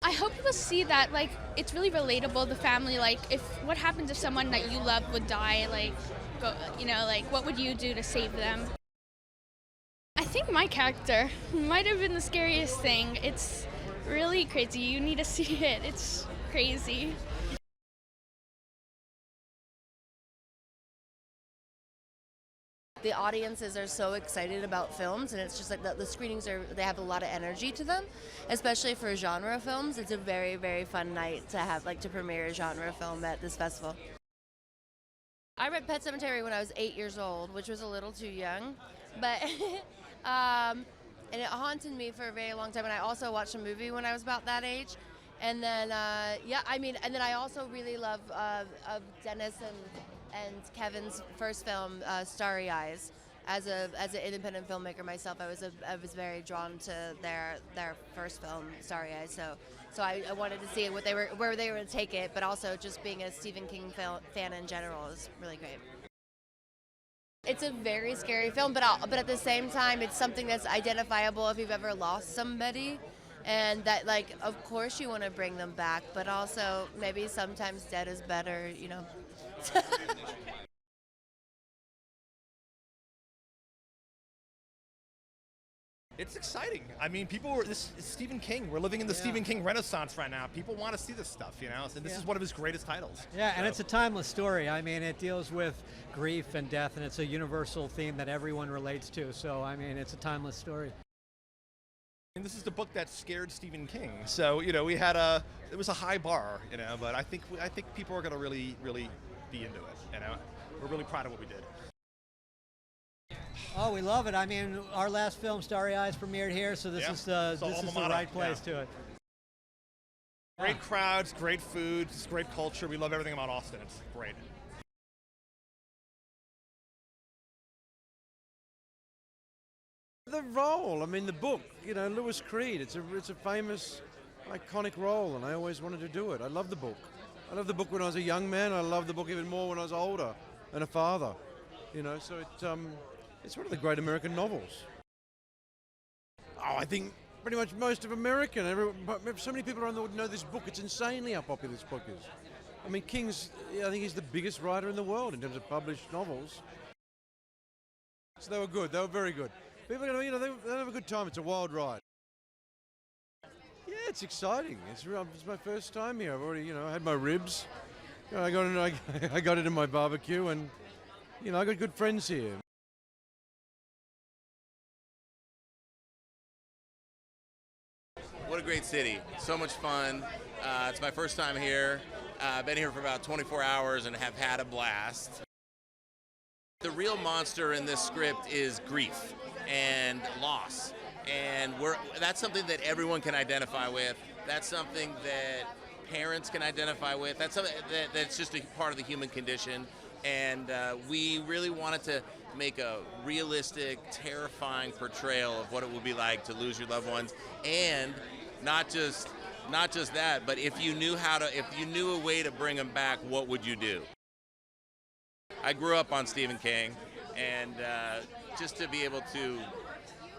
I hope people see that, like, it's really relatable, the family, like, if what happens if someone that you love would die, like, like, what would you do to save them? I think my character might have been the scariest thing. It's really crazy. You need to see it. It's crazy. The audiences are so excited about films, and it's just like the screenings they have a lot of energy to them, especially for genre films. It's a very, very fun night to have, like, to premiere a genre film at this festival. I read Pet Sematary when I was 8 years old, which was a little too young, but and it haunted me for a very long time. And I also watched a movie when I was about that age, and then and then I also really love of Dennis and Kevin's first film, Starry Eyes. As an independent filmmaker myself, I was very drawn to their first film, Starry Eyes. So I wanted to see where they were going to take it, but also just being a Stephen King fan in general is really great. It's a very scary film, but at the same time, it's something that's identifiable if you've ever lost somebody, and that, like, of course you want to bring them back, but also maybe sometimes dead is better, you know. It's exciting. I mean, this is Stephen King. We're living in the Stephen King renaissance right now. People want to see this stuff, you know, and this is one of his greatest titles. Yeah, and it's a timeless story. I mean, it deals with grief and death, and it's a universal theme that everyone relates to. So, I mean, it's a timeless story. And this is the book that scared Stephen King. So, you know, it was a high bar, you know, but I think people are going to really, really be into it, you know. We're really proud of what we did. Oh, we love it. I mean, our last film, Starry Eyes, premiered here, so this is the right place to it. Great crowds, great food, just great culture. We love everything about Austin. It's great. The role, I mean, the book, you know, Louis Creed, it's a famous, iconic role, and I always wanted to do it. I love the book. I loved the book when I was a young man. I loved the book even more when I was older and a father. You know, so it's one of the great American novels. Oh, I think pretty much most of American. So many people around the world know this book. It's insanely how popular this book is. I mean, I think he's the biggest writer in the world in terms of published novels. So they were good. They were very good. People are going to, they have a good time. It's a wild ride. Yeah, it's exciting. It's my first time here. I've already, had my ribs. I got into my barbecue, and I got good friends here. What a great city. So much fun. It's my first time here. I've been here for about 24 hours and have had a blast. The real monster in this script is grief and loss. And that's something that everyone can identify with. That's something that parents can identify with. That's something that's just a part of the human condition. And we really wanted to make a realistic, terrifying portrayal of what it would be like to lose your loved ones. And not just that, but if you knew a way to bring them back, what would you do? I grew up on Stephen King, and just to be able to,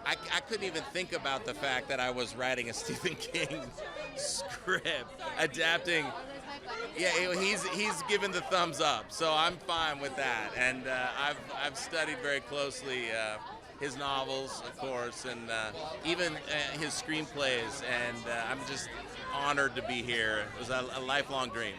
I couldn't even think about the fact that I was writing a Stephen King script, adapting. Yeah, he's given the thumbs up, so I'm fine with that. And I've studied very closely his novels, of course, and even his screenplays, and I'm just honored to be here. It was a lifelong dream.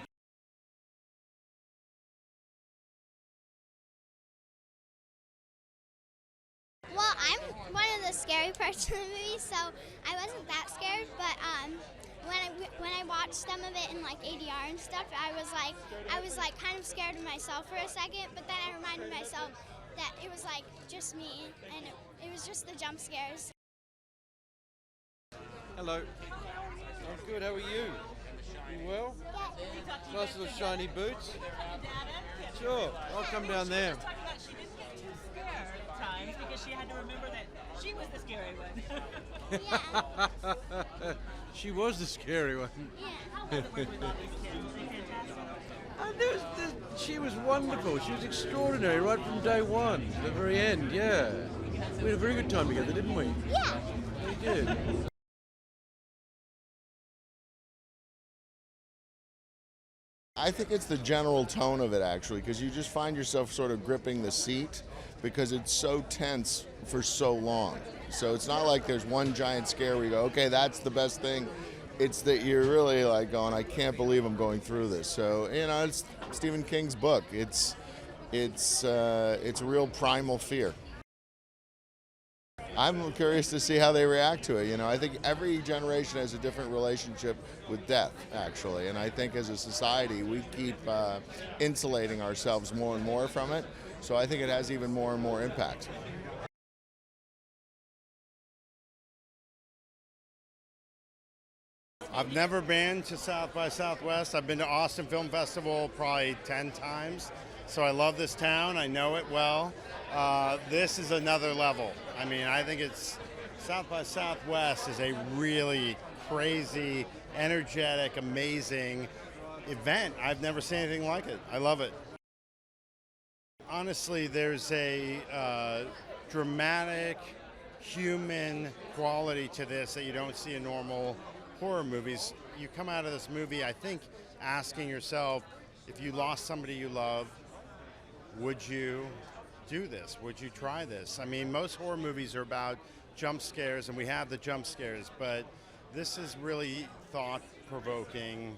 Well, I'm one of the scary parts of the movie, so I wasn't that scared, but when I watched some of it in like ADR and stuff, I was kind of scared of myself for a second, but then I reminded myself that it was like just me, and it was just the jump scares. Hello. I'm good. How are you? You well? Yeah. Nice little shiny boots. Sure. I'll come down there. She didn't get too scared at times because she had to remember that she was the scary one. Yeah. She was the scary one. Yeah. How was it working with all these kids? Was it fantastic? She was wonderful. She was extraordinary right from day one to the very end. Yeah. We had a very good time together, didn't we? Yeah. We did. I think it's the general tone of it, actually, because you just find yourself sort of gripping the seat because it's so tense for so long. So it's not like there's one giant scare where you go, okay, that's the best thing. It's that you're really like going, I can't believe I'm going through this. So, it's Stephen King's book. It's a real primal fear. I'm curious to see how they react to it. I think every generation has a different relationship with death, actually. And I think as a society, we keep insulating ourselves more and more from it. So I think it has even more and more impact. I've never been to South by Southwest. I've been to Austin Film Festival probably 10 times. So I love this town. I know it well. This is another level. I think South by Southwest is a really crazy, energetic, amazing event. I've never seen anything like it. I love it. Honestly, there's a dramatic, human quality to this that you don't see in normal horror movies. You come out of this movie, I think, asking yourself, if you lost somebody you love, would you do this? Would you try this? Most horror movies are about jump scares, and we have the jump scares, but this is really thought-provoking